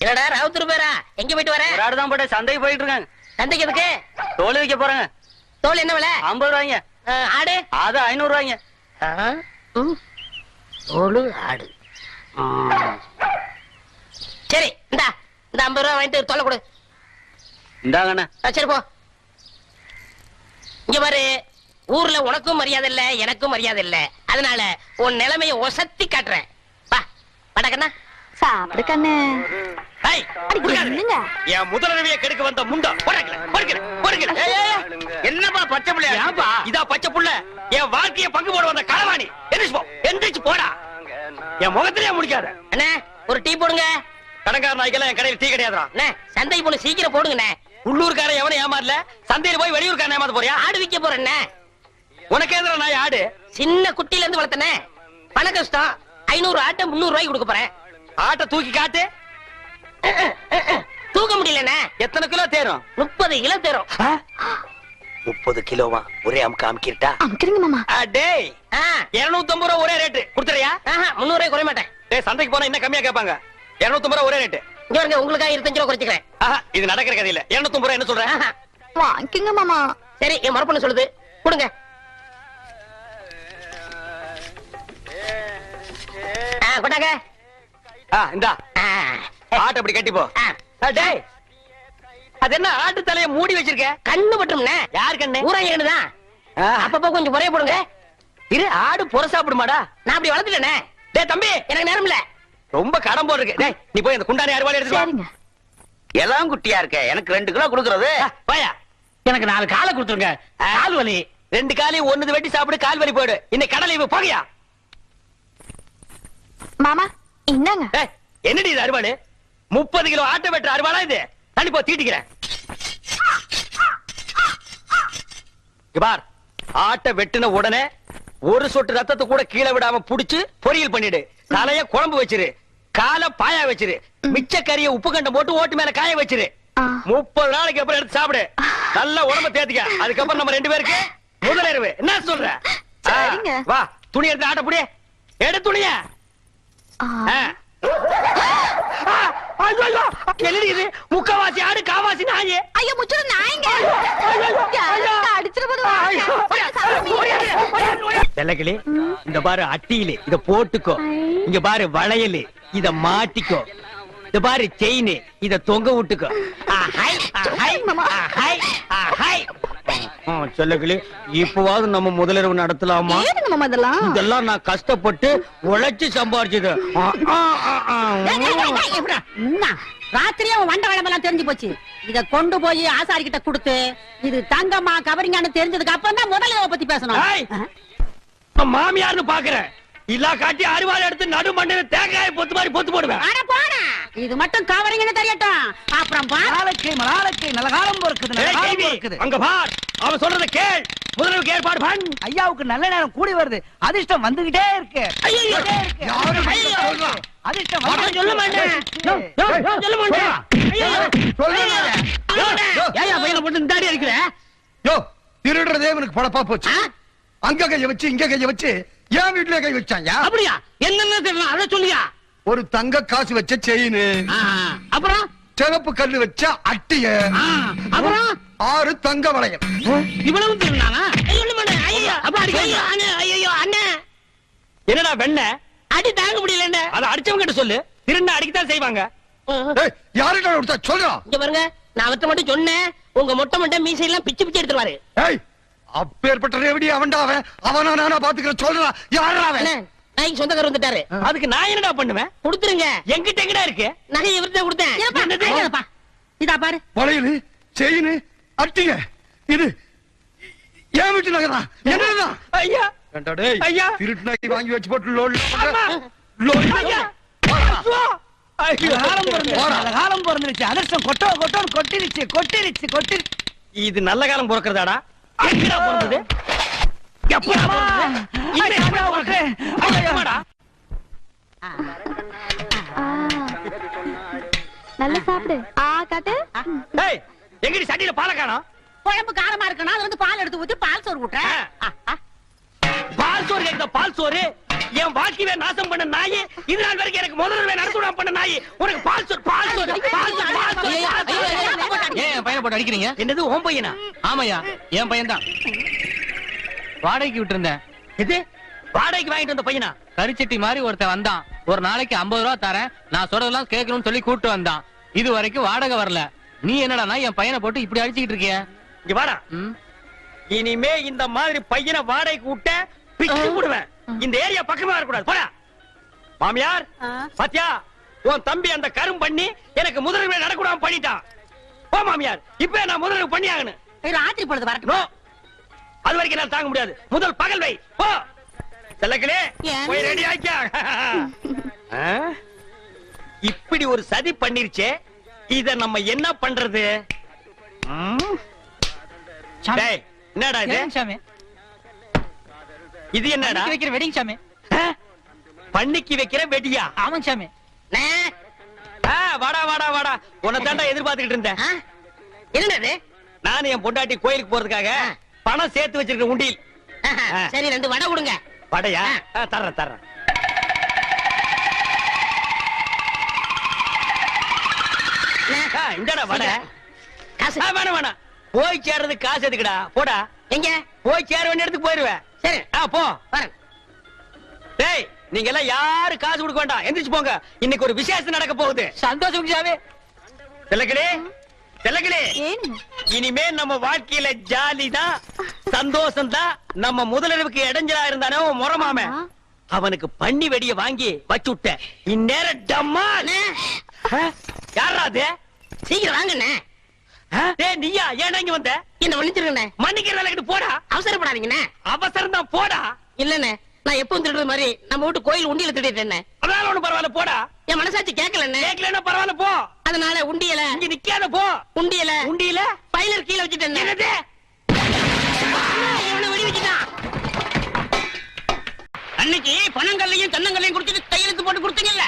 என்னடா ராவுத்தூர் பேரா? எங்க போயிட்டு வர? ஒரு ஆடுதான் போட்டு சந்தைக்கு போயிட்டு இருக்காங்க. சந்தைக்கு எதுக்கு? தோல் வைக்க போறாங்க. தோல் என்ன விலை? 50 ரூபாய்ங்க. ஆடு அது 500 ரூபாய்ங்க. தோல் ஆடு. சரி இந்த 50 ரூபா வாங்கிட்டு தோலை கொடு. இந்தாங்கண்ணா. சரி போ. இங்க பாரு, ஊர்ல உனக்கும் மரியாதை இல்ல, எனக்கும் மரியாதை இல்ல. அதனால உன் நிலைமையை ஒசத்தி காட்டுறேன். வா படக்கண்ணா. சாப்பிடு கண்ணு. என் முதலமையை கெடுக்க வந்த முண்டா. என்னப்பா பச்சை புள்ள? இதா பச்சை புள்ள. என் வாழ்க்கையை பங்கு போட வந்த களவாணி. எந்திரிச்சு போடா. என் முகத்திலேயே முடிக்காத. அண்ணே ஒரு டீ போடுங்க. கடங்கார நாய்க்கெல்லாம் என் கடையில் டீ கிடையாதுடா. சந்தைக்கு போன சீக்கிரம் போடுங்கண்ணே. உள்ளூர்காரன் எவனை ஏமாறல, சந்தையில போய் வெளியூர்காரன் ஏமாத்த போறியா? ஆடு விற்க போறேன். உனக்கு எதிர நாய் ஆடு? சின்ன குட்டில இருந்து வளர்த்தனே. பண கஷ்டம். 500 ஆட்டை 300 ரூபாய்க்கு கொடுக்க போறேன். ஆட்டை தூக்கி காட்டு. தூக்க முடியலண்ணே. எத்தனை கிலோ தேரும்? 30 கிலோ தேரும். 30 கிலோவா? ஒரே அமுக்க அமுக்கிட்டா? அமுக்கிறீங்க மாமா. டேய் 250 ரூபா ஒரே ரேட்டு கொடுத்துறியா? 300 ரூபாய் குறைய மாட்டேன். டேய் சந்தைக்கு போனா இன்னும் கம்மியா கேட்பாங்க. 250 ரூபா ஒரே ரேட்டு. இங்க வருங்க, உங்களுக்காக 25 ரூபா குறைச்சிக்கிறேன். இது நடக்கிற கதை இல்ல. 250 ரூபா என்ன சொல்றேன்? வாங்கிங்க மாமா. சரி என் மரப்பண்ண சொல்லுது, கொடுங்க. கொண்டாங்க. இந்தா ஆட்டை அப்படி கட்டி போ. டேய் அது என்ன ஆட்டு தலைய மூடி வச்சிருக்க? கண்ணு பட்டும்னே. யார் கண்ணு? ஊராங்க கண்ணுதான். அப்பப்போ கொஞ்சம் முறைய போடுங்க. இரு, ஆடு புற சாப்பிடுமாடா? நான் அப்படி வளர்த்துட்டேனே. டேய் தம்பி, எனக்கு நேரம் இல்ல. ரொம்ப கடன் போல் இருக்கு. டேய் நீ போய் அந்த குண்டானி அறுவாளை எடுத்து சரிங்க. எல்லாம் குட்டியா இருக்க. எனக்கு 2 கிலோ கொடுக்கறது. போயா, எனக்கு 4 காலை கொடுத்துருங்க. கால் வலி 2 காலையும் ஒண்ணு வெட்டி சாப்பிடு, கால் வலி போயிடு. இன்னைக்கு கடலை இவ போகியா? மாமா என்னங்க? என்னடி இது அறுவாளு? 30 கிலோ ஆட்டை வெட்டுற அறுவாளா இது? தண்ணி போ, தீட்டிக்கிறேன். பார், ஆட்டை வெட்டின உடனே ஒரு சொட்டு ரத்தத்தை கூட கீழே விடாம புடிச்சு பொரியல் பண்ணிடு. தலைய குழம்பு வச்சிரு, காலை பாயா வச்சிரு, மிச்ச கறிய உப்பு கண்டம் போட்டு ஓட்டு மேல காய வச்சிரு. 30 நாளைக்கு அப்புறம் எடுத்து சாப்பிடு. நல்ல உடம்ப தேத்திக்க. அதுக்கப்புறம் நம்ம 2 பேருக்கு முதலிரவு. என்ன சொல்ற? வா, துணி எடுத்து ஆட்ட புடி. எடு துணிய. முக்கவாசி ஆடு, காவாசி நாயே. ஐயோ முச்சுரு நாய்ங்க. செல்லக்கிளி, இந்த பாரு அட்டியில இத போட்டுக்கோ. இங்க பாரு வளையல், இத மாட்டிக்கோ. இந்த பாரு செயின், இத தொங்க விட்டுக்கோ. செல்லக்கிளி, இப்பவாவது நம்ம முதலிரவு நடத்தலாமா? இதெல்லாம் நான் கஷ்டப்பட்டு உழைச்சு சம்பாரிச்சது. ராத்திரியே வண்ட வளமெல்லாம் தெரிஞ்சு போச்சு. இத கொண்டு போய் ஆசாரி கிட்ட கொடுத்து இது தங்கம்மா கவரிங்கான்னு தெரிஞ்சதுக்கு அப்புறம் தான் முதலிரவை பத்தி பேசணும். மாமியார்னு பாக்குறேன். இல்லா காட்டி அறுவாள் எடுத்து நடு மண்டையில தேங்காய் பொத்து மாதிரி பொத்து போடுவேன். இது மட்டும் கவரிங்கன்னு தெரியட்டும். அப்புறம் மலாலக்கை நல்ல காலம் பொறுக்குது. அங்க பார், அவன் சொல்றத கேள். முதல்ல ஏற்பாடு பண். ஐயாவுக்கு நல்ல நேரம் கூடி வருது. அதிர்ஷ்டம் வந்துகிட்டே இருக்கு. அதிர்ஷ்டம் சொல்ல மாட்டேன். சொல்ல மாட்டேன். ஏயா பையனை போட்டு இந்த அடி அடிக்கிற? யோ, திருடுறதே இவனுக்கு பழப்பா போச்சு. அங்க கைய வச்சு இங்க கைய வச்சு ஏன் வீட்டுல கை வச்சாங்க? அப்படியா? என்னன்னு தெரியல, அத சொல்லியா? ஒரு தங்க காசு வச்ச செயின், அப்புறம் சிவப்பு கல்லு வச்ச அட்டிய, அப்புறம் 6 தங்க வளையல். இவ்வளவு திருநானா? என்னடா வெண்ண அடி தாங்க முடியல. அத அடிச்சவங்க கிட்ட சொல்லு. திருண்ண அடிக்கத்தான் செய்வாங்க. யாருடா கொடுத்தா சொல்றா? இங்க பாருங்க, நான் அவர்ட்ட மட்டும் சொன்னேன். உங்க மொட்டை மொட்டை மீசையெல்லாம் பிச்சு பிச்சு எடுத்துருவாரு. அப்பேற்பட்ட ரேவடி அவன்டா அவன். அவனா நானா பாத்துக்கிறேன். சொல்றா, யாரா அவன்? நாய்க்கு சொந்தக்காரர் வந்துட்டாரு. அதுக்கு நான் என்னடா பண்ணுவேன்? கொடுத்துருங்க. எங்கிட்ட எங்கடா இருக்கு? நகை இவர்தான் கொடுத்தேன். இதா பாரு. வளையல், செயின், அட்டிய, இது ஏன் வீட்டு நகைதான். என்னதான்? ஐயா ஐயா, திருட்டு நகை வாங்கி வச்சு போட்டு காலம் பிறந்துருச்சு. அதிர்ஷ்டம் கொட்டிருச்சு. இது நல்ல காலம் பிறக்கிறதாடா? பிறந்தது நல்லா சாப்பிடு. காட்டு. எங்கடி சட்டியில பாலை காணோம்? குழம்பு காரமா இருக்கணும். அது வந்து பால் எடுத்து ஊத்தி பால் சோறு விட்டுறேன். பால் சோறு கேக்குதா? பால் சோறு என் வாழ்க்கையை நாசம் பண்ண நாய், இது நாள் வரைக்கும் எனக்கு முதல்ல நடத்துடா பண்ண நாய், உனக்கு பால் சொல் பால் சொல் பால் சொல் பால் சொல். ஏன் என் பையனை போட்டு அடிக்கிறீங்க? என்னது உன் பையனா? ஆமாய்யா, என் பையன் தான். வாடகைக்கு விட்டு இருந்தேன். இது வாடகைக்கு வாங்கிட்டு வந்த பையனா? கரிச்சட்டி மாதிரி ஒருத்தன் வந்தான். ஒரு நாளைக்கு 50 ரூபா தரேன், நான் சொல்றதெல்லாம் கேட்கணும்னு சொல்லி கூப்பிட்டு வந்தான். இது வரைக்கும் வாடகை வரல. நீ என்னடா என் பையனை போட்டு இப்படி அடிச்சுக்கிட்டு இருக்கிய? இங்க வாடா. இனிமே இந்த மாதிரி பையனை வாடகைக்கு விட்ட பிச்சு போடுவேன். இந்த ஏரியா பக்கமா வரக்கூடாது. போடா. மாமியார் பாத்தியா, உன் தம்பி அந்த கரும் பண்ணி எனக்கு முதல்ல நடக்கூடாம பண்ணிட்டான். போ மாமியார், இப்ப நான் முதல்ல பண்ணி ஆகணும். ராத்திரி பொழுது வரட்டும். நோ, அது வரைக்கும் நான் தாங்க முடியாது. முதல் பகல் வை. போ செல்லக்கிளே, போய் ரெடி ஆக்கியா. இப்படி ஒரு சதி பண்ணிருச்சே, இத நம்ம என்ன பண்றது? டேய், என்னடா இது? சாமி, இது என்னடா? வைக்கிற வெடிங் சாமி. பண்ணிக்கு வைக்கிற வெடியா? ஆமாங்க சாமி. வாடா வாடா வாடா, உன்னை தாண்டா எதிர்பார்த்துக்கிட்டு இருந்தேன். என்னது? நானும் என் பொண்டாட்டி கோயிலுக்கு போறதுக்காக பணம் சேர்த்து வச்சிருக்க உண்டியில். சரி, 2 வடை கொடுங்க. வடையா? தர்றேன் தர்றேன். இந்தடா வடை. காசு வேணாம் வேணாம், போய் சேர்றதுக்கு காசு எதுக்குடா? போடா. எங்க? போய் சேர வேண்டிய இடத்துக்கு போயிருவேன். சரி, போ. வரேன். டேய், நீங்க எல்லாம் யாரு காசு கொடுக்க வேண்டாம், எந்திரிச்சு போங்க. இன்னைக்கு ஒரு விசேஷம் நடக்க போகுது. சந்தோஷம் சாமி. செல்லக்கிளே, செல்லக்கிளே, ஏனுங்க? இனிமே நம்ம வாழ்க்கையில ஜாலி தான், சந்தோஷம் தான். நம்ம முதலிரவுக்கு இடைஞ்சலா இருந்தானே முறமாம, அவனுக்கு பண்ணி வெடிய வாங்கி வச்சு விட்ட. இந்நேரம் டம்மா. யாரா அது? சீக்கிரம் வாங்கண்ணே. டேய், நீயா? ஏன் இங்க வந்த? என்ன மன்னிச்சிருங்கண்ணே. மன்னிக்கிற வேலைக்கு போடா. அவசரப்படாதீங்கண்ணே. அவசரம் தான், போடா. இல்லண்ணே, நான் எப்பவும் திருடுறது மாதிரி நம்ம வீட்டு கோயில் உண்டியல திருடிட்டேன். அதனால ஒண்ணு பரவாயில்ல, போடா. என் மனசாட்சி கேட்கலண்ணே. கேட்கலன்னா பரவாயில்ல, போ. அதனால உண்டியல இங்க நிக்காத, போ. உண்டியல உண்டியில பைலர் கீழே வச்சுட்டேன். என்னது? இவனை வெடி வச்சுட்டான். அன்னைக்கு பணங்கள்லையும் தென்னங்கள்லையும் குடிச்சிட்டு கையெழுத்து போட்டு கொடுத்தீங்கல்ல,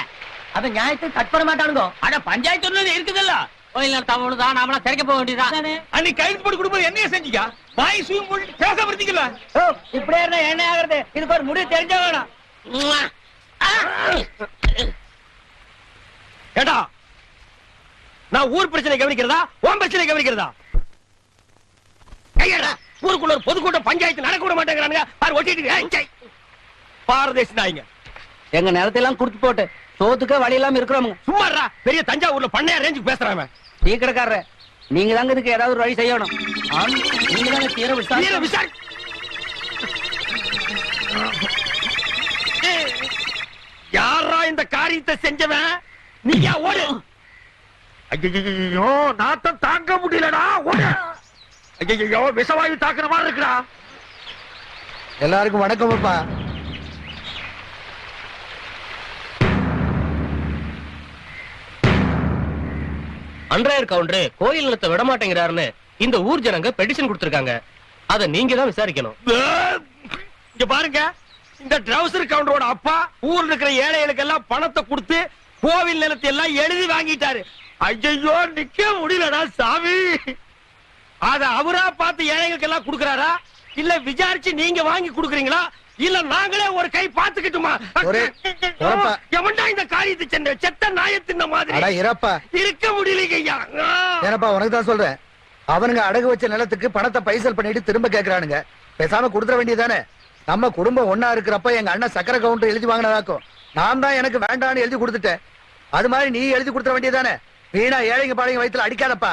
அத நியாயத்தை கட் பண்ண மாட்டானுங்க. அட பஞ்சாயத்து ஒண்ணு இருக்குதுல்ல. கோயில் நடத்தாமதான் நாமளா திறக்க போக வேண்டியதான். அன்னைக்கு கைது போட்டு கொடுப்பது என்னைய செஞ்சீங்க? வாய் சூயும் போட்டு பேச வருத்தீங்களா? இப்படியே இருந்தா என்ன ஆகுறது? இதுக்கு ஒரு முடிவு தெரிஞ்ச வேணும். ஏடா, நான் ஊர் பிரச்சனை கவனிக்கிறதா, உன் பிரச்சனை கவனிக்கிறதா? கையடா, ஊருக்குள்ள ஒரு பொதுக்கூட்டம் பஞ்சாயத்து நடக்க விட மாட்டேங்கிறானுங்க. பாரு ஒட்டிட்டு பாரதேசி நாய்ங்க. எங்க நிலத்தையெல்லாம் குடுத்து போட்டு சோத்துக்க வழி இல்லாம இருக்கிறோம். சும்மாறா, பெரிய தஞ்சாவூர்ல பண்ணையா ரேஞ்சுக்கு பேசுறாங்க. டீ கடைக்காரர, நீங்க தாங்க இதுக்கு ஏதாவது ஒரு வழி செய்யணும். நீங்க தாங்க தீர விசாரி. யாரா இந்த காரியத்தை செஞ்சவன்? நீயா? ஓடு. ஐயோ, நாத்தம் தாங்க முடியலடா, ஓடு. ஐயோ, விஷவாயு தாக்குற மாதிரி இருக்குடா. எல்லாருக்கும் வணக்கம் அப்பா. அன்றாயர் கவுண்டர் கோயில் நிலத்தை விட மாட்டேங்கிறாருன்னு இந்த ஊர் ஜனங்க பெட்டிஷன் கொடுத்திருக்காங்க. அத நீங்க தான் விசாரிக்கணும். இங்க பாருங்க, இந்த ட்ரௌசர் கவுண்டரோட அப்பா ஊர்ல இருக்கிற ஏழைகளுக்கு எல்லாம் பணத்தை கொடுத்து கோவில் நிலத்தை எல்லாம் எழுதி வாங்கிட்டாரு. ஐயோ, நிக்க முடியலடா சாமி. அத அவரா பார்த்து ஏழைகளுக்கு எல்லாம் கொடுக்கறாரா, இல்ல விசாரிச்சு நீங்க வாங்கி கொடுக்கறீங்களா, இல்ல நாங்களே ஒரு கை பாத்துக்கிட்டுமா? எவன்டா இந்த காரியத்தை சென்ற செத்த நாயத்தின் மாதிரி இருக்க முடியலையா? ஏனப்பா உனக்கு தான் சொல்றேன். அவனுங்க அடகு வச்ச நிலத்துக்கு பணத்தை பைசல் பண்ணிட்டு திரும்ப கேக்குறானுங்க. பேசாம கொடுத்துட வேண்டியதானே? நம்ம குடும்பம் ஒன்னா இருக்கிறப்ப எங்க அண்ணன் சக்கரை கவுண்டர் எழுதி வாங்கினதாக்கும். நான் தான் எனக்கு வேண்டான்னு எழுதி கொடுத்துட்டேன். அது மாதிரி நீ எழுதி கொடுத்துட வேண்டியதானே? வீணா ஏழைங்க பாளைங்க வயித்துல அடிக்காதப்பா.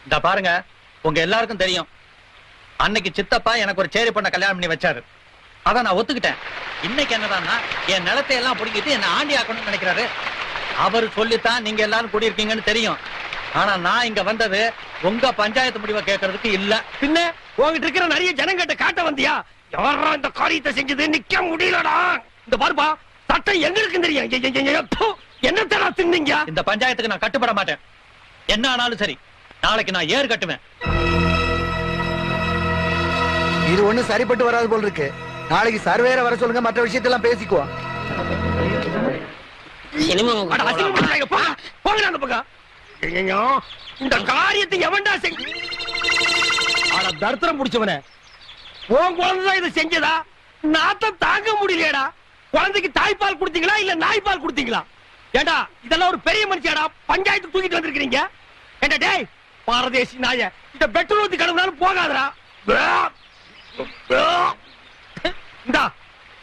இந்த பாருங்க, உங்க எல்லாருக்கும் தெரியும், அன்னைக்கு சித்தப்பா எனக்கு ஒரு சேரி பொண்ண கல்யாணம் பண்ணி வச்சாரு. அத நான் ஒத்துக்கிட்டேன். இன்னைக்கு என்னடான்னா என் நிலத்தை எல்லாம் பிடிக்கிட்டு என்ன ஆண்டி ஆக்கணும்னு நினைக்கிறாரு. அவர் சொல்லித்தான் நீங்க எல்லாரும் கூடியிருக்கீங்கன்னு தெரியும். ஆனா நான் இங்க வந்தது உங்க பஞ்சாயத்து முடிவை கேட்கறதுக்கு இல்ல. பின்ன உங்ககிட்ட இருக்கிற நிறைய ஜனங்கிட்ட காட்ட வந்தியா? யாரா இந்த காரியத்தை செஞ்சது? நிக்க முடியலடா. இந்த பாருப்பா, சட்டம் எங்க இருக்குன்னு தெரியும். என்ன தின்னீங்க? இந்த பஞ்சாயத்துக்கு நான் கட்டுப்பட மாட்டேன். என்ன ஆனாலும் சரி, நாளைக்கு நான் ஏறு கட்டுவேன். இது ஒண்ணு சரிப்பட்டு வராது போல் இருக்கு. நாளைக்கு சர்வேர வர சொல்லுங்க, மற்ற விஷயத்தெல்லாம் பேசிக்குவோம். இந்த காரியத்தை எவன்டா செஞ்ச? தரித்திரம் முடிச்சவன, உன் குழந்தைதான் இதை செஞ்சதா? நாத்தம் தாங்க முடியலடா. குழந்தைக்கு தாய்ப்பால் கொடுத்தீங்களா இல்ல நாய்ப்பால் கொடுத்தீங்களா? ஏண்டா இதெல்லாம் ஒரு பெரிய மனுஷியாடா, பஞ்சாயத்து தூக்கிட்டு வந்திருக்கீங்க. ஏண்டா டேய் பாரதேசி நாய, இந்த பெட்ரோல் ஊத்தி கடவுனாலும் போகாதடா. இந்தா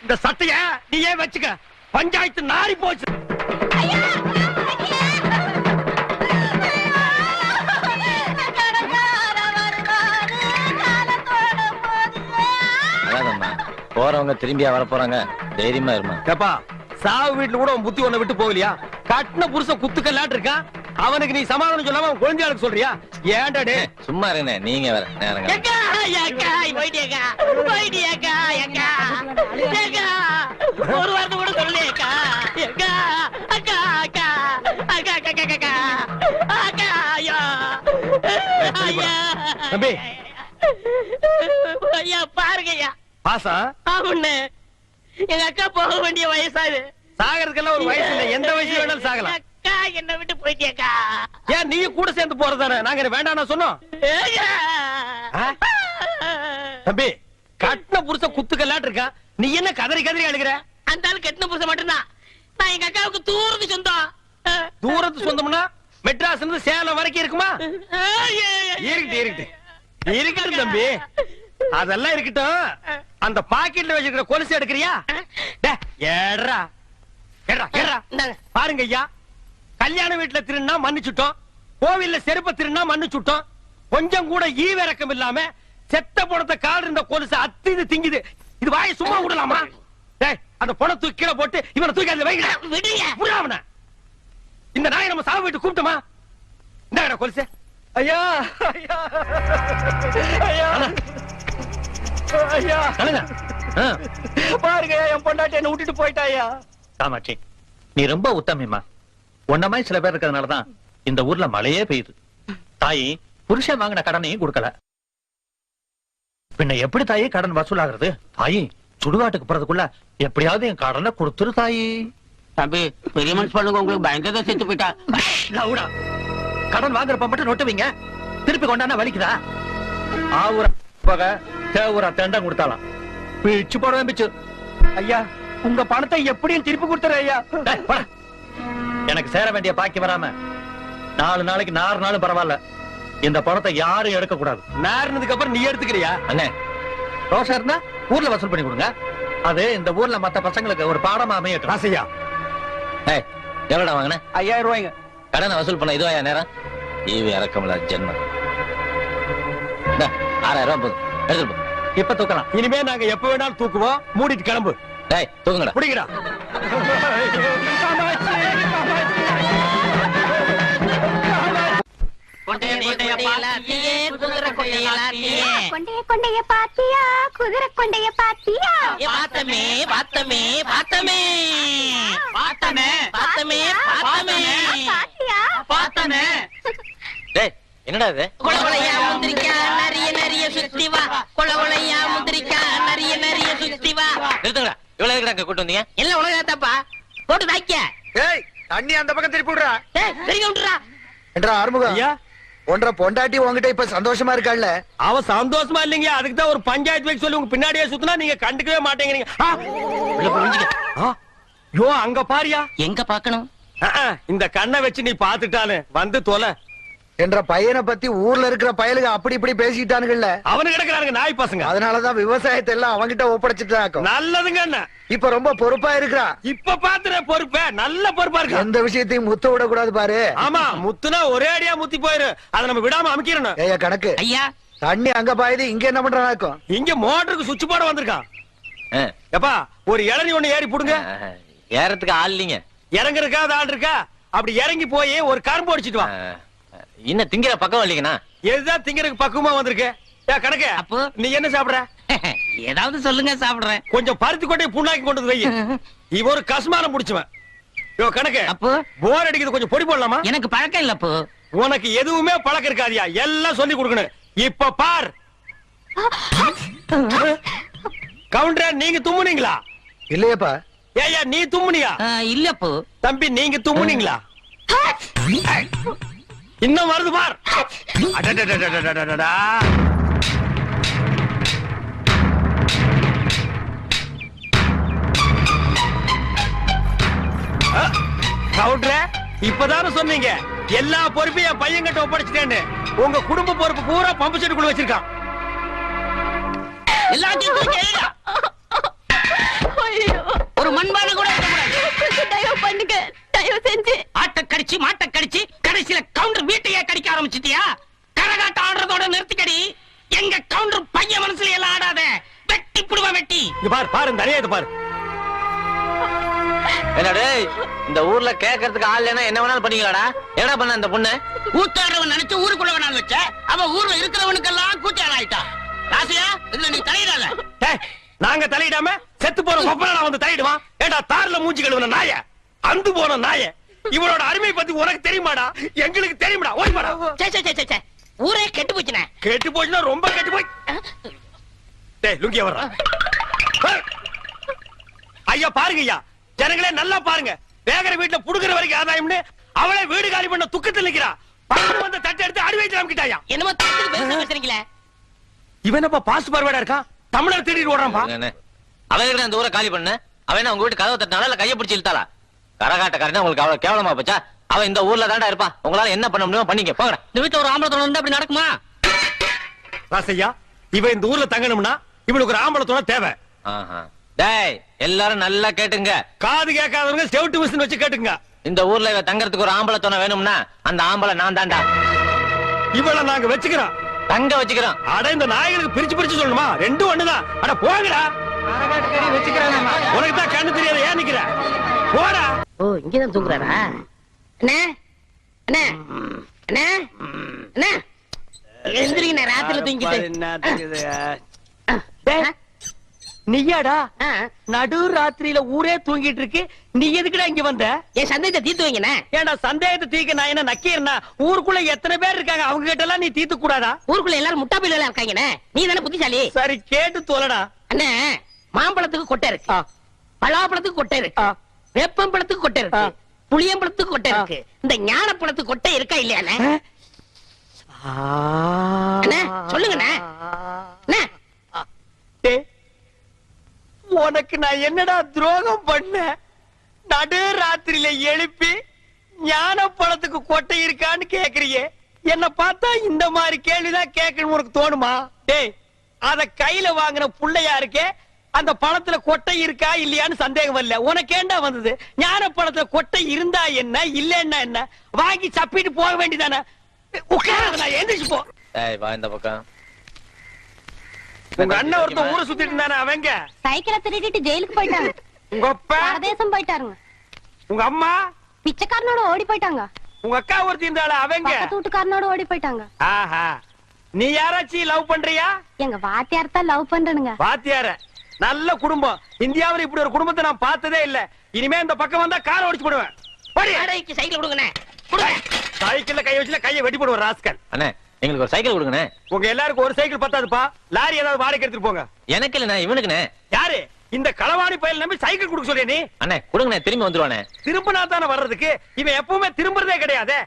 இந்த சட்டைய நீயே வச்சுக்க, பஞ்சாயத்து நாரி போச்சு. போறவங்க திரும்பியா வர போறாங்க, தைரியமா இருமா. ஏப்பா சாவு வீட்டுல கூட உன் புத்தி ஒண்ணு விட்டு போகலையா? கட்டின புருஷன் குத்துக்கல்லாட்டு இருக்கான், அவனுக்கு நீ சமாதானம் சொல்லாம அவன் குழந்தையாளுக்கு சொல்றியா? ஏன்டா டே சும்மா இருங்க, நீங்க வேற நேரங்க. ஒரு வார்த்தை கூட சொல்லியக்கா. அக்கா அக்கா அக்கா அக்கா அக்கா அக்கா அக்கா ஐயா ஐயா தம்பி ஐயா பாருங்கய்யா. பாசா ஆமாண்ணே, எங்க அக்கா போக வேண்டிய வயசாது. சாகறதுக்கெல்லாம் ஒரு வயசு இல்ல, எந்த வயசுல வேணாலும் சாகலாம். அக்கா என்ன விட்டு போயிட்டியக்கா. ஏன் நீ கூட சேர்ந்து போறதானே? நாங்க வேண்டாம் சொன்னோம். தம்பி கட்டின புருஷன் குத்துக்கல்லாட்டு இருக்கான், நீ என்ன கதறி கதறி அழுகிற? அந்த ஆள் கட்டின புருஷன் மட்டும்தான். நான் எங்க அக்காவுக்கு தூரத்து சொந்தம். தூரத்து சொந்தம்னா மெட்ராஸ்ல இருந்து சேலம் வரைக்கும் இருக்குமா? இருக்கட்டும் தம்பி, அதெல்லாம் இருக்கட்டும். அந்த பாக்கெட்ல வச்சிருக்கிற கொலுசு எடுக்கிறியா? ஏறா ஏறா ஏறா. பாருங்க ஐயா, கல்யாண வீட்டுல திருநா மன்னிச்சுட்டோம், கோவில்ல செருப்ப திருநா மன்னிச்சுட்டோம். கொஞ்சம் கூட ஈவிரக்கம் இல்லாம செத்த பணத்தை கால் இருந்த கொலுசு அத்திது திங்குது. இது வாயை சும்மா விடலாமா? அந்த பணம் தூக்கி கீழே போட்டு இவனை தூக்கி அதுல வைங்க. இந்த நாயை நம்ம சாவு வீட்டு கூப்பிட்டோமா? இந்த கொலுசு ஐயா ஐயா ஐயா ஐயா பாருங்க, என் பொண்டாட்டி என்ன விட்டுட்டு போயிட்டாயா. காமாட்சி, நீ ரொம்ப உத்தமிமா. உன்ன மாதிரி சில பேர் இருக்கிறதுனாலதான் இந்த ஊர்ல மழையே பெய்யுது. தாயி புருஷன் வாங்கின கடனையும் கொடுக்கல, பின்ன எப்படி தாயி கடன் வசூலாகிறது? தாயி சுடுகாட்டுக்கு போறதுக்குள்ள எப்படியாவது என் கடனை கொடுத்துரு தாயி. தம்பி பெரிய மனுஷன் பண்ணுங்க, உங்களுக்கு பயங்கரதான் செத்து போயிட்டா. லவுடா, கடன் வாங்குறப்ப மட்டும் நொட்டுவீங்க, திருப்பி கொண்டானா வலிக்குதா? ஆவுரா பகை தேவுரா தெண்டம் கொடுத்தாலாம் பிச்சு போடுவேன் பிச்சு. ஐயா உங்க பணத்தை எப்படியும் திருப்பி கொடுத்துற ஐயா. டேய், போடா. எனக்கு சேர வேண்டிய பாக்கி வராம 4 நாளைக்கு 4 நாளும் பரவாயில்ல, இந்த பணத்தை யாரும் எடுக்க கூடாது. நேர்னதுக்கு அப்புறம் நீ எடுத்துக்கிறியா? அண்ணே ரோஷா இருந்தா ஊர்ல வசூல் பண்ணி கொடுங்க, அது இந்த ஊர்ல மத்த பசங்களுக்கு ஒரு பாடமா அமையட்டும். ராசையா எவ்வளோடா வாங்கின? 5000 ரூபாய்ங்க. கடனை வசூல் பண்ண இதுவாயா நேரம்? ஈவி இறக்கமில்ல ஜென்மம். 6000 ரூபாய் போதும், எடுத்துட்டு போ. இப்ப தூக்கலாம். இனிமே நாங்க எப்ப வேணாலும் தூக்குவோம், மூடிட்டு கிளம்பு. டேய் தூங்குங்கடா. புடிங்கடா. கொண்டைய பாத்தியா, குதிரை கொண்டைய பாத்தியா? பார்த்தமே பார்த்தமே பார்த்தமே பார்த்தமே பார்த்தமே பார்த்தமே பாத்தியா? பார்த்தமே. டேய் என்னடா இது? கொலவளையா முந்திரிக்கா நிறைய நிறைய சுத்தி வா, கொலவளையா முந்திரிக்கா நிறைய நிறைய சுத்தி வா. நிறுத்துங்கடா, இவ்வளவு எதுக்குடா அங்க கூட்டு வந்தீங்க? எல்லாம் உலகத்தாப்பா போட்டு தாய்க்க. ஏய் தண்ணி அந்த பக்கம் திருப்பி விடுறா. தெரிஞ்சு விட்டுறா. என்றா ஆறுமுகம், ஐயா ஒன்றரை பொண்டாட்டி உங்ககிட்ட இப்ப சந்தோஷமா இருக்காள்ல? அவ சந்தோஷமா இல்லைங்க, அதுக்கு தான் ஒரு பஞ்சாயத்து வைக்க சொல்லி உங்க பின்னாடியே சுத்தினா நீங்க கண்டுக்கவே மாட்டேங்கிறீங்க. யோ அங்க பாரியா. எங்க பாக்கணும்? இந்த கண்ணை வச்சு நீ பாத்துட்டானு வந்து தொலை. என்ற பையனை பத்தி ஊர்ல இருக்கிற பயலுக அப்படி இப்படி பேசிட்டானுங்கல்ல, அவனு கிடக்குறானுங்க நாய் பசங்க. அதனாலதான் விவசாயத்தை எல்லாம் அவங்கிட்ட ஒப்படைச்சிட்டாக்கும். நல்லதுங்க என்ன, இப்ப ரொம்ப பொறுப்பா இருக்கிறா. இப்ப பாத்துற பொறுப்ப நல்ல பொறுப்பா இருக்கு. எந்த விஷயத்தையும் முத்த விட கூடாது பாரு. ஆமா முத்துனா ஒரே அடியா முத்தி போயிரு, அதை நம்ம விடாம அமைக்கிறோம். ஏயா கணக்கு, ஐயா தண்ணி அங்க பாயுது, இங்க என்ன பண்றானாக்கும்? இங்க மோட்டருக்கு சுவிட்ச் போட வந்திருக்கான். எப்பா ஒரு இளநி ஒண்ணு ஏறி புடுங்க. ஏறத்துக்கு ஆள் இல்லைங்க. இறங்குறக்கா ஆள் இருக்கா? அப்படி இறங்கி போய் ஒரு கரும்பு அடிச்சிட்டு வா. இன்னும் திங்கிற பக்கம் இல்லைங்கண்ணா. எதுதான் திங்கறதுக்கு பக்குவமா வந்திருக்கு. கணக்கு அப்போ நீ என்ன சாப்பிடுற? ஏதாவது சொல்லுங்க, சாப்பிடுறேன். கொஞ்சம் பருத்தி கொட்டையை புண்ணாக்கி கொண்டு வந்து வை. இவ ஒரு கஸ்மானம் புடிச்சுவன். யோ கணக்கு, அப்போ போர் அடிக்குது, கொஞ்சம் பொடி போடலாமா? எனக்கு பழக்கம் இல்ல. அப்போ உனக்கு எதுவுமே பழக்கம் இருக்காதியா, எல்லாம் சொல்லி கொடுக்கணும். இப்ப பார் கவுண்டர், நீங்க தும்முனீங்களா? இல்லையப்பா. ஏயா நீ தும்முனியா? இல்ல. அப்போ தம்பி நீங்க தும்முனீங்களா? இன்னும் வருது பார். அடடடடடடடடா. கவுண்டரே, இப்பதானே சொன்னீங்க எல்லா பொறுப்பையும் என் பையன் கிட்ட ஒப்படைச்சிட்டேன்னு. உங்க குடும்ப பொறுப்பு பூரா பம்பு செட்டுக்குள்ள வச்சிருக்கான். எல்லாத்தையும் தூக்கி எறிடா. ஒரு மண்பானை கூட இருக்கக்கூடாது. தயவு பண்ணுங்க, தயவு செஞ்சு. ஆட்டை கடிச்சு மாட்டை கடிச்சு கடைசியில கவுண்டர் வீட்டையே கடிக்க ஆரம்பிச்சிட்டியா? கரகாட்டம் ஆடுறதோட நிறுத்திக்கடி. எங்க கவுண்டர் பையன் மனசுல எல்லாம் ஆடாத. வெட்டி புடுவ வெட்டி. இங்க பாரு பாரு, நிறைய இது பாரு. என்னடே இந்த ஊர்ல கேட்கறதுக்கு ஆள் இல்லைன்னா என்ன வேணாலும் பண்ணீங்களாடா? என்ன பண்ண அந்த பொண்ணு? கூத்தாடுறவன் நினைச்சு ஊருக்குள்ள வேணாலும் வச்ச. அவ ஊர்ல இருக்கிறவனுக்கெல்லாம் கூத்தாட ஆயிட்டா. ராசியா, இதுல நீ தலையிடாத. டேய், நாங்க தலையிடாம செத்து போற கொப்பனா வந்து தலையிடுவான். ஏண்டா தார்ல மூஞ்சி கழுவுன நாய, அந்து போன நாய, இவனோட அருமை பத்தி உனக்கு தெரியுமாடா? எங்களுக்கு தெரியுமாடா? ஓடி வாடா. சே சே சே சே, ஊரே கெட்டு போச்சுனே. கெட்டு போச்சுன்னா ரொம்ப கெட்டு போய். டேய் லுங்கிய வர்றா. ஐயா பாருங்க ஐயா, ஜனங்களே நல்லா பாருங்க. வேகர வீட்டுல புடுங்குற வரைக்கும் ஆதாயம்னு அவளே வீடு காலி பண்ண துக்கத்தில் நிக்கிறா. பக்கம் வந்து தட்டை எடுத்து அடி வைத்து நமக்கிட்டாயா. என்னமோ தட்டுக்கு பேச பேசுறீங்களே. இவன் அப்ப பாஸ் பார்வையா இருக்கான். தமிழர் தேடிட்டு ஓடுறான்பா. அவன் அந்த ஊரை காலி பண்ண அவன் உங்க வீட்டு கதவை தட்டினால இல்ல கையை பிடிச்சி இழுத்தாளா? கரகாட்டக்காரன் உங்களுக்கு அவ்வளவு கேவலமா போச்சா? அவன் இந்த ஊர்ல தாண்டா இருப்பா. உங்களால என்ன பண்ண முடியுமோ பண்ணிக்க போங்க. இந்த வீட்டுல ஒரு ஆம்பளை தோணை இருந்தா அப்படி நடக்குமா? ராசையா, இவன் இந்த ஊர்ல தங்கணும்னா இவனுக்கு ஒரு ஆம்பளை துணை தேவை. டேய் எல்லாரும் நல்லா கேட்டுங்க. காது கேட்காதவங்க செவிட்டு மிஷின் வச்சு கேட்டுங்க. இந்த ஊர்ல இவ தங்கறதுக்கு ஒரு ஆம்பளை துணை வேணும்னா அந்த ஆம்பளை நான் தாண்டா. இவளை நாங்க வச்சுக்கிறோம், தங்க வச்சுக்கிறோம். அட இந்த நாய்களுக்கு பிரிச்சு பிரிச்சு சொல்லணுமா? ரெண்டும் ஒண்ணுதான். அட போங்கடா. உனக்கு தான் கண்ணு தெரியாத, ஏன் நிக்கிற? போடா. ஓ, இங்கதான் தூங்குறாரா? அண்ணே அண்ணே அண்ணே அண்ணே, எந்திரிங்க. ராத்திரில தூங்கிட்டு. நீயாடா நடு ராத்திரியில ஊரே தூங்கிட்டு இருக்கு, நீ எதுக்குடா இங்க வந்த? என் சந்தேகத்தை தீர்த்து வைங்கண்ணே. ஏன்டா சந்தேகத்தை தீர்க்க நான் என்ன நக்கீரனா? ஊருக்குள்ள எத்தனை பேர் இருக்காங்க, அவங்க கிட்ட எல்லாம் நீ தீர்த்து கூடாதா? ஊருக்குள்ள எல்லாரும் முட்டா பையில இருக்காங்கண்ணே. நீ தானே புத்திசாலி. சரி கேட்டு தோலடா. அண்ணே, மாம்பழத்துக்கு கொட்டை இருக்கு, பலாப்பழத்துக்கு கொட்டை இருக்கு, வேப்பம்பழத்துக்கு கொட்டை இருக்கு, புளியம்பழத்துக்கு கொட்டை இருக்கு. இந்த ஞானப்பழத்துக்கு கொட்டை இருக்கா இல்லையாண்ணே? அண்ணே சொல்லுங்கண்ணே. உனக்கு நான் என்னடா துரோகம் பண்ண? நடு ராத்திரியில எழுப்பி ஞான பழத்துக்கு கொட்டை இருக்கான்னு கேக்குறியே. என்ன பார்த்தா இந்த மாதிரி கேள்விதான் கேட்கணும் உனக்கு தோணுமா? டேய், அத கையில வாங்கின புள்ளையா இருக்கே, அந்த பழத்துல கொட்டை இருக்கா இல்லையான்னு சந்தேகம் வரல. உனக்கு ஏண்டா வந்தது? ஞான பழத்துல கொட்டை இருந்தா என்ன, இல்லன்னா என்ன? வாங்கி சப்பிட்டு போக வேண்டியதானே. உட்கார, நான் எந்திரிச்சு போ. வா இந்த பக்கம். உங்க அண்ணன் ஒருத்தன் ஊரை சுத்திட்டு இருந்தானே, அவங்க சைக்கிளை திருடிட்டு ஜெயிலுக்கு போயிட்டாங்க. உங்க அப்பா பரதேசம் போயிட்டாருங்க. உங்க அம்மா பிச்சைக்காரனோட ஓடி போயிட்டாங்க. உங்க அக்கா ஒருத்தி இருந்தாளா, அவங்க பக்கத்து வீட்டுக்காரனோட ஓடி போயிட்டாங்க. ஆஹா, நீ யாராச்சும் லவ் பண்றியா? எங்க வாத்தியார் தான் லவ் பண்றனுங்க. வாத்தியார? நல்ல குடும்பம். இந்தியாவுல இப்படி ஒரு குடும்பத்தை நான் பார்த்ததே இல்ல. இனிமே இந்த பக்கம் வந்தா காரை ஓடிச்சு போடுவேன். வாடகைக்கு சைக்கிள் கொடுங்கண்ணே. சைக்கிள்ல கை வச்சுல கையை வெட்டி போடுவேன் ராஸ்கல். அண்ணே எங்களுக்கு ஒரு சைக்கிள் கொடுங்கண்ணே. உங்க எல்லாருக்கும் ஒரு சைக்கிள் பத்தாதுப்பா. லாரி ஏதாவது வாடகை எடுத்துட்டு போங்க. எனக்கு இல்லண்ணே, இவனுக்குண்ணே. யாரு இந்த களவாணி பயல் நம்பி சைக்கிள் கொடுக்க சொல்றியா நீ? அண்ணே கொடுங்கண்ணே, திரும்பி வந்துருவானே. திரும்பினா தானே வர்றதுக்கு. இவன் எப்பவுமே திரும்புறதே கிடையாது.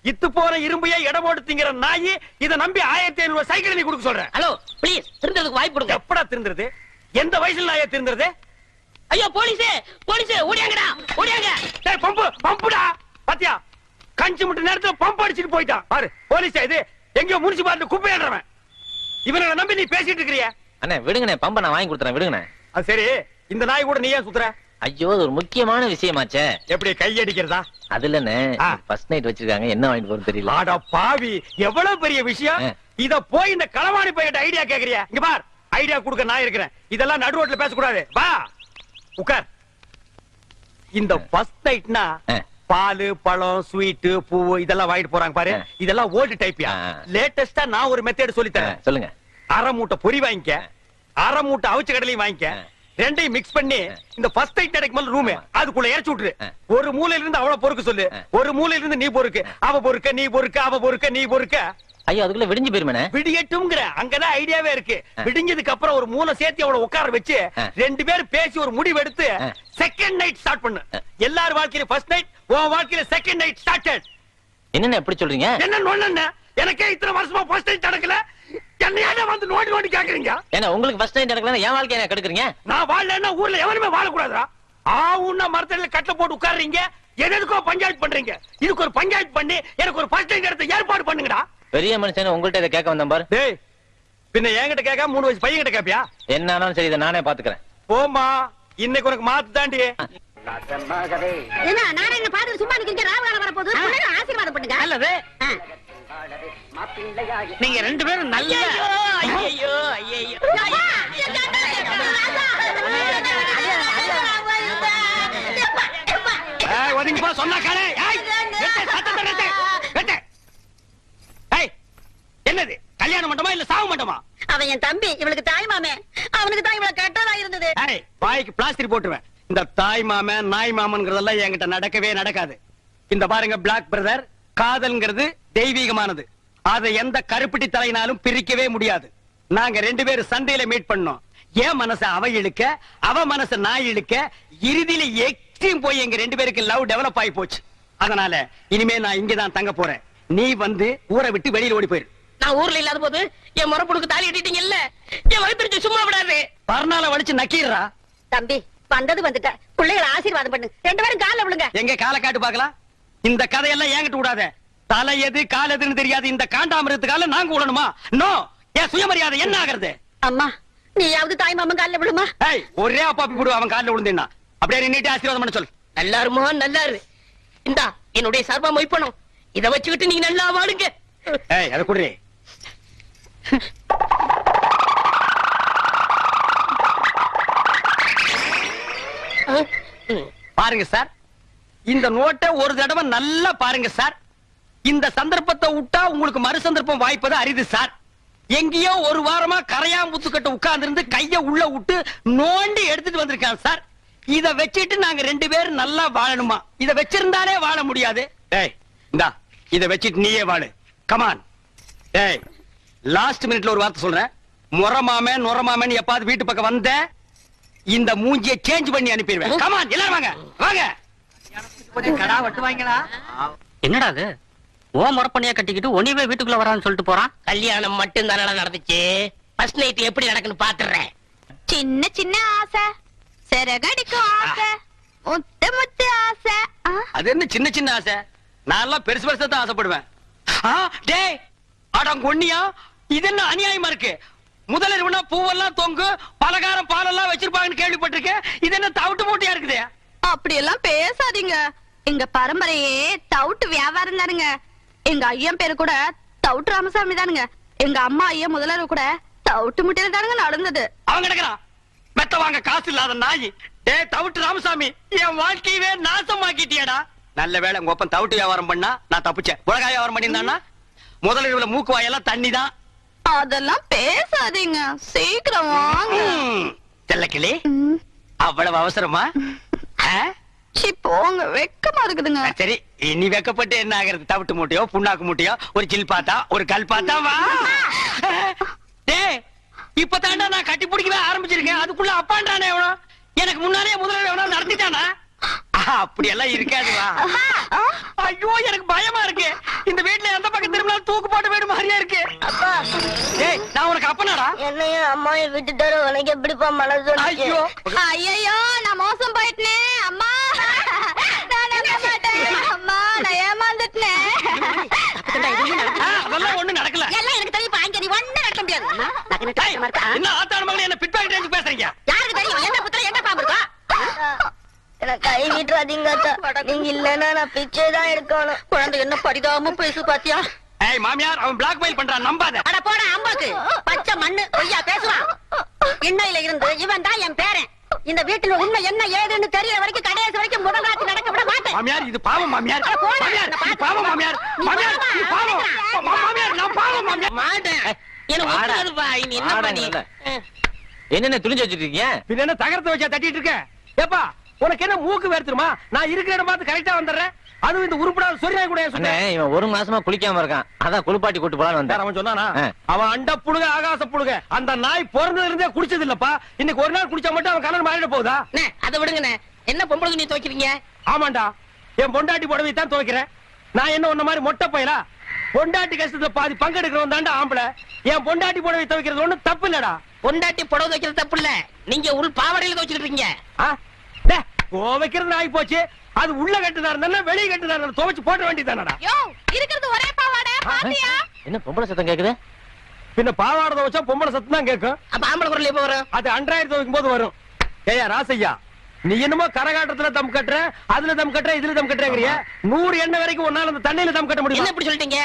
இத்து போற இரும்பையே இடம் போட்டு திங்கிற நாயி இதை நம்பி 1500 சைக்கிள் நீ கொடுக்க சொல்ற. ஹலோ ப்ளீஸ், திருந்ததுக்கு வாய்ப்பு கொடுங்க. எப்படா திருந்துறது? எந்த வயசுல நாயே திருந்துறது? ஐயோ போலீஸே, போலீஸே ஓடியாங்கடா, ஓடியாங்க. டேய் பம்பு, பம்புடா. பாத்தியா, கஞ்சி முட்டை நேரத்துல பம்பு அடிச்சிட்டு போயிட்டான் பாரு. போலீஸா இது? எங்கயோ முனிசிபாலிட்டி குப்பையாடுறவன். இவனை நம்பி நீ பேசிட்டு இருக்கிறிய. அண்ணே விடுங்கண்ணே, பம்ப நான் வாங்கி கொடுத்துறேன், விடுங்கண்ணே. அது சரி, இந்த நாய் கூட நீ ஏன் சுத்துற? ஐயோ அது ஒரு முக்கியமான விஷயமாச்சே. எப்படி கை அடிக்கிறதா? அது இல்லண்ணே, ஃபர்ஸ்ட் நைட் வச்சிருக்காங்க, என்ன வாங்கிட்டு போறது தெரியல. ஆடா பாவி, எவ்வளவு பெரிய விஷயம். இத போய் இந்த களவாணி பையன் ஐடியா கேக்குறியா? இங்க பார், ஐடியா கொடுக்க நான் இருக்கிறேன். இதெல்லாம் நடு ரோட்ல பேசக்கூடாது. வா உட்கார். இந்த ஃபர்ஸ்ட் நைட்னா பாலு, பழம், ஸ்வீட், பூ இதெல்லாம் வாங்கிட்டு போறாங்க பாரு. இதெல்லாம் ஓல்டு டைப்யா. லேட்டஸ்டா நான் ஒரு மெத்தட் சொல்லி தரேன். சொல்லுங்க. அரை மூட்டை பொரி வாங்கிக்க, அரை மூட்டை அவிச்ச கடலையும் வாங்கிக்க. ரெண்டையும் மிக்ஸ் பண்ணி இந்த ஃபர்ஸ்ட் நைட் நடக்கும் ரூம் அதுக்குள்ள இறச்சி விட்டுரு. ஒரு மூலையில இருந்து அவள பொறுக்க சொல்லு, ஒரு மூலையில இருந்து நீ பொறுக்கு. அவ பொறுக்க, நீ பொறுக்க, அவ பொறுக்க, நீ பொறுக்க. ஐயோ அதுக்குள்ள விடிஞ்சு போயிருமே. விடியட்டும்ங்கற அங்கதான் ஐடியாவே இருக்கு. விடிஞ்சதுக்கு அப்புறம் ஒரு மூளை சேர்த்து அவளை உட்கார வச்சு ரெண்டு பேரும் பேசி ஒரு முடிவு எடுத்து செகண்ட் நைட் ஸ்டார்ட் பண்ணு. எல்லார் வாழ்க்கையில ஃபர்ஸ்ட் நைட், உன் வாழ்க்கையில செகண்ட் நைட் ஸ்டார்டட். என்னென்ன எப்படி சொல்றீங்க? என்ன நொண்ணே, எனக்கே இத்தனை வருஷமா ஃபர்ஸ்ட் நைட் நடக்கல, என்னையால வந்து நோண்டி நோண்டி கேக்குறீங்க? ஏன்னா உங்களுக்கு ஃபர்ஸ்ட் நைட் நடக்கலன்னா என் வாழ்க்கைய என்ன கெடுக்குறீங்க? நான் வாழலன்னா ஊர்ல எவனுமே வாழக்கூடாதா? ஆவுன்னா மரத்தடியில கட்டல போட்டு உட்கார்றீங்க, எதுக்கோ பஞ்சாயத்து பண்றீங்க. இதுக்கு ஒரு பஞ்சாயத்து பண்ணி எனக்கு ஒரு ஃபர்ஸ்ட் டைம் எடுத்து ஏற்பாடு பண்ணுங்கடா. பெரிய மனுஷன் உங்கள்ட்ட இதை கேட்க வந்தேன் பாரு. டேய், பின்ன என்கிட்ட கேட்க 3 வயசு பையன் கிட்ட கேப்பியா? என்ன ஆனாலும் சரி, இதை நானே பாத்துக்கிறேன். போமா, இன்னைக்கு உனக்கு மாத்து தாண்டி. என்ன நானே என்ன பாத்துட்டு சும்மா நிக்கிறீங்க? ராவகாலம் வர போகுது, பிள்ளைங்க ஆசீர்வாதம் பண்ணுங்க. நல்லது. நீங்க 2 பேரும் நல்ல ஐயோ ஐயோ ஒதுங்கி போ, சொன்னா காலே. என்னது கல்யாண மண்டபமா இல்ல சாவு மண்டபமா? அவன் என் தம்பி, இவளுக்கு தாய் மாமே. அவனுக்கு தான் இவ்வளவு கட்டதா இருந்தது. வாய்க்கு பிளாஸ்டிக் போட்டுருவேன். இந்த தாய் மாமன் நாய் மாமன்கிறதெல்லாம் என்கிட்ட நடக்கவே நடக்காது. இந்த பாருங்க பிளாக் பிரதர், காதல்ங்கிறது தெய்வீகமானது. அதை எந்த கருப்பிட்டி தலையினாலும் பிரிக்கவே முடியாது. நாங்க 2 பேரும் சந்தையில மீட் பண்ணோம். என் மனச அவ இழுக்க, அவ மனச நான் இழுக்க, இறுதியில எக்ஸ்ட்ரீம் போய் எங்க 2 பேருக்கு லவ் டெவலப் ஆகி போச்சு. அதனால இனிமே நான் இங்கதான் தங்க போறேன். நீ வந்து ஊரை விட்டு வெளியில ஓடி போயிரு. நான் ஊர்ல இல்லாத போது என் முறப்புடுக்கு தாலி கட்டிட்டீங்க இல்ல, என் வயிற்று சும்மா விடாது. பர்னால வலிச்சு நக்கீரா. தம்பி வந்தது வந்துட்ட, பிள்ளைகளை ஆசீர்வாதம் பண்ணு. 2 பேரும் கால்ல விழுங்க. எங்க காலை காட்டு பாக்கலாம். இந்த கதையெல்லாம் என்கிட்ட விடாத. தலை எது கால் எதுன்னு தெரியாது இந்த காண்டாமிரத்துக்கால நாங்க விடணுமா? நோ. என் சுயமரியாதை என்ன ஆகிறது? அம்மா நீயாவது தாய் மாமன் கால்ல விழுமா? ஏய், ஒரே அப்பாப்பி போடு அவன் கால்ல விழுந்தேன்னா. அப்படியே நின்னுட்டு ஆசீர்வாதம் பண்ண சொல். நல்லா இருமா, நல்லா இரு. இந்தா என்னுடைய சார்பா மொய்ப்பணும். இத வச்சுக்கிட்டு நீங்க நல்லா வாடுங்க. ஏய், அத குடுறே. பாருங்க சார், இந்த நோட்டை ஒரு தடவை நல்லா பாருங்க சார். இந்த சந்தர்ப்பத்தை விட்டா உங்களுக்கு மறு சந்தர்ப்பம் வாய்ப்பது அரிது சார். எங்கேயோ ஒரு வாரமா கரையாம்புத்துக்கிட்ட உட்கார்ந்து இருந்து கைய உள்ள விட்டு நோண்டி எடுத்துட்டு வந்திருக்கான் சார். இத வச்சிட்டு நாங்க 2 பேரும் நல்லா வாழணுமா? இத வச்சிருந்தாலே வாழ முடியாது. டேய், இந்தா இத வச்சிட்டு நீயே வாழு. கமான். டேய், லாஸ்ட் மினிட்ல ஒரு வார்த்தை சொல்றேன். முறமாமன் நொறமாமன் எப்பாவது வீட்டு பக்கம் வந்த இந்த மூஞ்சியை சேஞ்ச் பண்ணி அனுப்பிடுவேன். கமான், எல்லாரும் வாங்க வாங்க. கடா வெட்டுவாங்களா? என்னடா அது? ஓ முறப்பண்ணியா கட்டிக்கிட்டு ஒனிவே வீட்டுக்குள்ள வரான்னு சொல்லிட்டு போறான். கல்யாணம் மட்டும் தானே நடந்துச்சு. ஃபர்ஸ்ட் நைட் எப்படி நடக்குன்னு பாத்துறேன். சின்ன சின்ன ஆசை, சிறகடிக்கும் ஆசை, முத்து முத்து ஆசை. அது என்ன சின்ன சின்ன ஆசை? நான் எல்லாம் பெருசு பெருசா தான் ஆசைப்படுவேன். டேய் அடங்கொன்னியா, இது என்ன அநியாயமா இருக்கு? முதலிரவுனா பூவெல்லாம் தொங்கு, பலகாரம் பாலெல்லாம் வச்சிருப்பாங்கன்னு கேள்விப்பட்டிருக்கேன். இது என்ன தவிட்டு மூட்டையா இருக்குது? அப்படி எல்லாம் பேசாதீங்க. எங்க பரம்பரையே தவுட்டு வியாபாரம் தானுங்க. எங்க ஐயன் பேரு கூட தவுட்டு ராமசாமி தானுங்க. எங்க அம்மா ஐயன் முதலரு கூட தவுட்டு முட்டையில தானுங்க நடந்தது. அவன் கிடக்குறான் மெத்த வாங்க காசு இல்லாத நாய். டேய் தவிட்டு ராமசாமி, என் வாழ்க்கையவே நாசமாக்கிட்டியடா. நல்ல வேளை உங்க ஒப்பன் தவிட்டு வியாபாரம் பண்ணா நான் தப்பிச்சேன். உலகாய வியாபாரம் பண்ணியிருந்தான்னா முதலிரவுல மூக்கு வாயெல்லாம் தண்ணி தான். அதெல்லாம் பேசாதீங்க, சீக்கிரம் வாங்க. செல்லக்கிளி, அவ்வளவு அவசரமா? சி போங்க, வெக்கமா இருக்குதுங்க. சரி, இனி வெக்கப்பட்டு என்ன ஆகிறது? தவிட்டு மூட்டையோ புண்ணாக்கு மூட்டையோ ஒரு சில் பார்த்தா ஒரு கல் பார்த்தா வா. டேய், இப்பதாண்டா நான் கட்டி பிடிக்கவே ஆரம்பிச்சிருக்கேன். அதுக்குள்ள அப்பான்றானே எவனோ எனக்கு முன்னாலே முதல்ல எவனோ நடத்திட்டானா? அப்படி எல்லாம் இருக்காது வா. ஐயோ எனக்கு பயமா இருக்கு. இந்த வீட்டுல எந்த பக்கம் திரும்பினாலும் தூக்கு போட்டு வீடு மாதிரியா இருக்கு. அப்பா, டேய் நான் உனக்கு அப்பனாடா? என்னையும் அம்மாவை விட்டுட்டாரு, உனக்கு எப்படிப்பா மனசு? ஐயோ ஐயோ, நான் மோசம் போயிட்டேன் அம்மா. நான் நம்ப மாட்டேன் அம்மா, நான் ஏமாந்துட்டேன். அதெல்லாம் ஒண்ணு நடக்கல. எல்லாம் எனக்கு தெரியும். அங்க நீ ஒண்ணு நடக்க முடியாது. என்ன ஆத்தான மகளே என்ன பிட்பாக்கெட் ரேஞ்ச் பேசுறீங்க? யாருக்கு தெரியும் என்ன புத்திர என்ன பாம்பு இருக்கா? எனக்கு கை விட்டுறாதீங்க. நீங்க இல்லன்னா நான் பிச்சை தான் எடுக்கணும். குழந்தை என்ன பரிதாபமா பேசு பாத்தியா? ஏய் மாமியார், அவன் பிளாக்மெயில் பண்றான், நம்பாத. அட போடா அம்பாக்கு, பச்சை மண்ணு பொய்யா பேசுவான். இன்னையில இருந்து இவன் தான் என் பேரன். இந்த வீட்டுல உண்மை என்ன ஏதுன்னு தெரியற வரைக்கும் கடைசி வரைக்கும் முதல் ராத்திரி நடக்க விட மாட்டேன். மாமியார் இது பாவம் மாமியார். மாமியார் இது பாவம் மாமியார். மாமியார் இது பாவம். மாமியார் நான் பாவம் மாமியார். மாட்டேன். எனக்கு ஒத்துக்காதுப்பா. இனி என்ன பண்ணி? என்னென்ன துணிஞ்சு வச்சிருக்கீங்க? பின்ன என்ன தகரத்தை வச்சா தட்டிட்டு இருக்க? ஏப்பா உனக்கு என்ன மூக்கு வேர்த்துமா? நான் இருக்கிற இடம் பார்த்து கரெக்டா வந்துடுறேன். அதுவும் இந்த உருப்படாத சொரியாய் கூட அண்ணே, இவன் 1 மாசமா குளிக்காம இருக்கான். அதான் குளிப்பாட்டி கூட்டு போலான்னு வந்தேன். அவன் சொன்னானா? அவன் அண்ட புழுக ஆகாச புழுக. அந்த நாய் பிறந்ததுல இருந்தே குடிச்சது இல்லப்பா. இன்னைக்கு ஒரு நாள் குடிச்சா மட்டும் அவன் கலர் மாறிட போகுதா? அதை விடுங்கண்ணே. என்ன பொம்பளை துணி துவைக்கிறீங்க? ஆமாண்டா, என் பொண்டாட்டி புடவை தான் துவைக்கிறேன். நான் என்ன உன்ன மாதிரி மொட்டை பையலா? பொண்டாட்டி கஷ்டத்துல பாதி பங்கெடுக்கிறவன் தாண்டா ஆம்பளை. என் பொண்டாட்டி புடவை துவைக்கிறது ஒண்ணும் தப்பு இல்லடா. பொண்டாட்டி புடவை துவைக்கிறது தப்பு இல்ல. நீங்க உள் பாவடையில துவைச்சிட்டு இருக்கீங்க. துவைக்கிறது ஆகி போச்சு. அது உள்ள கட்டுதா இருந்தா வெளியே கட்டுதா இருந்தா துவைச்சு போட வேண்டியதானடா. யோ இருக்கிறது ஒரே பாவாடை பாத்தியா? என்ன பொம்பளை சத்தம் கேக்குது? பின்ன பாவாடை துவைச்சா பொம்பளை சத்தம் தான் கேட்கும். அப்ப ஆம்பளை குரல் எப்ப வரும்? அது அன்றாயிரம் துவைக்கும் போது வரும். ஏயா ராசையா, நீ என்னமோ கரகாட்டத்துல தம் கட்டுற, அதுல தம் கட்டுற, இதுல தம் கட்டுறங்கறிய. 100 எண்ணெய் வரைக்கும் ஒன்னால அந்த தண்ணியில தம் கட்ட முடியும். என்ன இப்படி சொல்லிட்டீங்க?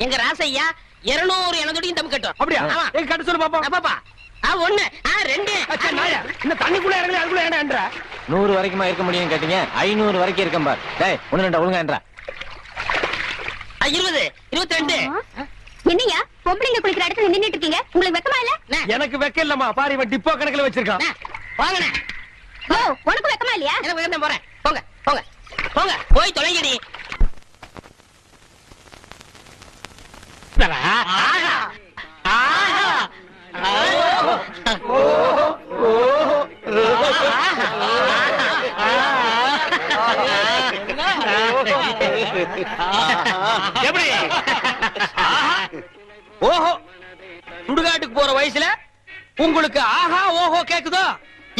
எங்க ராசையா 200 எண்ணெய் தம் கட்டும். அப்படியா? ஆமா. எங்க கட்ட சொல்லு பாப்போம். பாப்பா 1 2 அச்சா நாயா, இந்த தண்ணிக்குள்ள இறங்கல அதுக்குள்ள ஏன்டா 100 வரைக்குமா இருக்க முடியும் கேட்டீங்க? 500 வரைக்கும் இருக்கேன் பார். டேய் ஒண்ணு ரெண்டா ஒழுங்கா என்றா. 20 22. என்னையா பொம்பளைங்க குளிக்கிற இடத்துல நின்னுட்டு இருக்கீங்க? உங்களுக்கு வெக்கமா இல்ல? எனக்கு வெக்க இல்லம்மா. பாரு இவன் டிப்போ கணக்குல வச்சிருக்கான். வாங்கண்ணே. ஓ உனக்கு வெக்கமா இல்லையா? எனக்கு வேணும் போறேன். போங்க போங்க போங்க போய் தொலைங்கடி. எப்படி? ஓஹோ, சுடுகாட்டுக்கு போற வயசுல உங்களுக்கு ஆஹா ஓஹோ கேக்குதோ?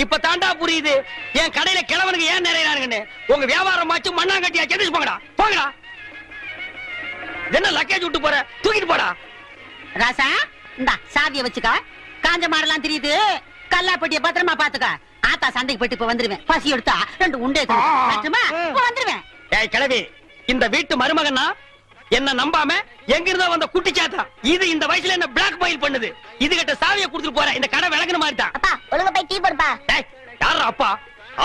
இப்ப தாண்டா புரியுது என் கடையில கிழவனுக்கு ஏன் நிறையறானுங்கன்னு. உங்க வியாபாரம் ஆச்சு மண்ணாங்கட்டியா செடிச்சு போங்கடா போங்கடா. என்ன லக்கேஜ் விட்டு போற, தூக்கிட்டு போடா. ராசா இந்தா சாவிய வச்சுக்க. காஞ்ச மாடெல்லாம் தெரியுது. கல்லாப்பட்டிய பத்திரமா பாத்துக்க. ஆத்தா சண்டைக்கு போயிட்டு இப்ப வந்துருவேன். பசி எடுத்தா 2 உண்டே கட்டுமா இப்ப வந்துருவேன். ஏய் கிழவி, இந்த வீட்டு மருமகன்னா என்ன நம்பாம எங்க இருந்தா வந்த குட்டி சாத்தா இது இந்த வயசுல என்ன பிளாக் மெயில் பண்ணுது. இது கிட்ட சாவியை கொடுத்துட்டு போற. இந்த கடை விளக்குன மாதிரி தான். அப்பா ஒழுங்கா போய் டீ போடுப்பா. டேய் யாரா அப்பா?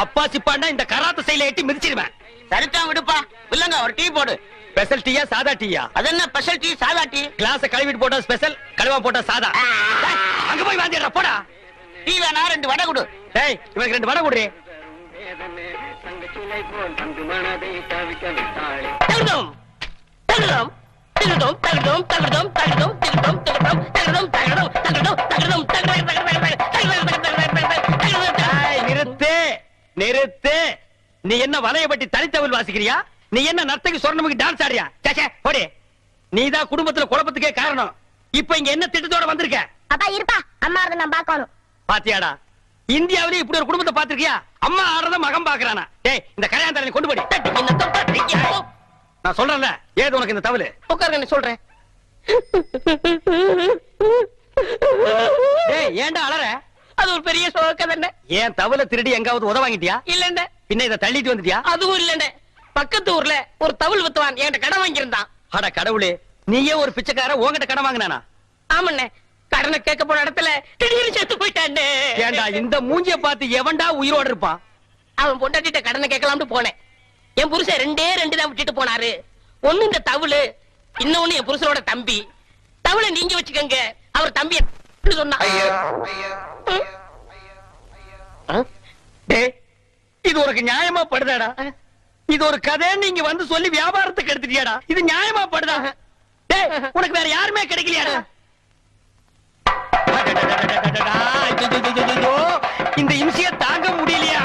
அப்பா சிப்பாண்டா இந்த கராத்த சைல எட்டி மிதிச்சிடுவேன். சரிதான் விடுப்பா. இல்லங்க ஒரு டீ போடு. ஸ்பெஷல் டீயா சாதா டீயா? அது என்ன ஸ்பெஷல் டீ சாதா டீ? கிளாஸ் கழுவிட்டு போட்டா ஸ்பெஷல், கழுவா போட்டா சாதா. டேய், அங்க போய் வாந்திடுறா போடா. டீ வேணா 2 வடை கொடு. டேய் இவனுக்கு 2 வடை குடுறே. தகுதோம் தகுதோம் தகுதோம் தகுதோம் தகுதோம் தகுதோம் தகுதோம் தகுதோம் தகுதோம் தகுதோம் தகுதோம். நிறுத்து நிறுத்து. நீ என்ன வலையப்பட்டி தனித்தவில் வாசிக்கிறியா? நீ என்ன நர்த்தகி சொர்ணமுகி டான்ஸ் ஆடுறியா? சேச்சே போடி. நீதான் குடும்பத்துல குழப்பத்துக்கே காரணம். இப்ப இங்க என்ன திட்டத்தோட வந்திருக்க? அப்பா இருப்பா, அம்மா அதை நான் பாக்கணும். பாத்தியாடா, இந்தியாவிலே இப்படி ஒரு குடும்பத்தை பாத்திருக்கியா? அம்மா ஆடுறத மகன் பாக்குறானா? டேய் இந்த கல்யாணத்தை கொண்டு போடி. நான் சொல்றேன்ல, ஏது உனக்கு இந்த தவளு? உட்காருங்க சொல்றேன். டேய் ஏன்டா அலற? அது ஒரு பெரிய சோக தானே. ஏன் தவளை திருடி எங்காவது உதவாங்கிட்டியா? இல்லண்ட. பின்ன இதை தள்ளிட்டு வந்துட்டியா? அதுவும் இல்லண்ட. பக்கத்து ஊர்ல ஒரு தவுள் வித்துவான் என்கிட்ட கடன் வாங்கியிருந்தான். அட கடவுளே, நீயே ஒரு பிச்சைக்கார உன்கிட்ட கடன் வாங்கினானா? ஆமண்ணே, கடனை கேட்க போன இடத்துல திடீர்னு செத்து போயிட்டானே. ஏண்டா இந்த மூஞ்சிய பார்த்து எவன்டா உயிரோட இருப்பான்? அவன் பொண்டாட்டிட்ட கடனை கேட்கலாம்னு போனேன். என் புருஷன் 2 தான் விட்டுட்டு போனாரு. ஒண்ணு இந்த தவுளு, இன்னொன்னு என் புருஷனோட தம்பி. தவுளை நீங்க வச்சுக்கங்க, அவர் தம்பி சொன்னா. டேய் இது உனக்கு நியாயமா படுதாடா? இது ஒரு கதை நீங்க வந்து சொல்லி வியாபாரத்துக்கு எடுத்துட்டியாடா? இது நியாயமா படுதா? டேய் உனக்கு வேற யாருமே கிடைக்கலையாடா? இந்த இம்சைய தாங்க முடியலையா?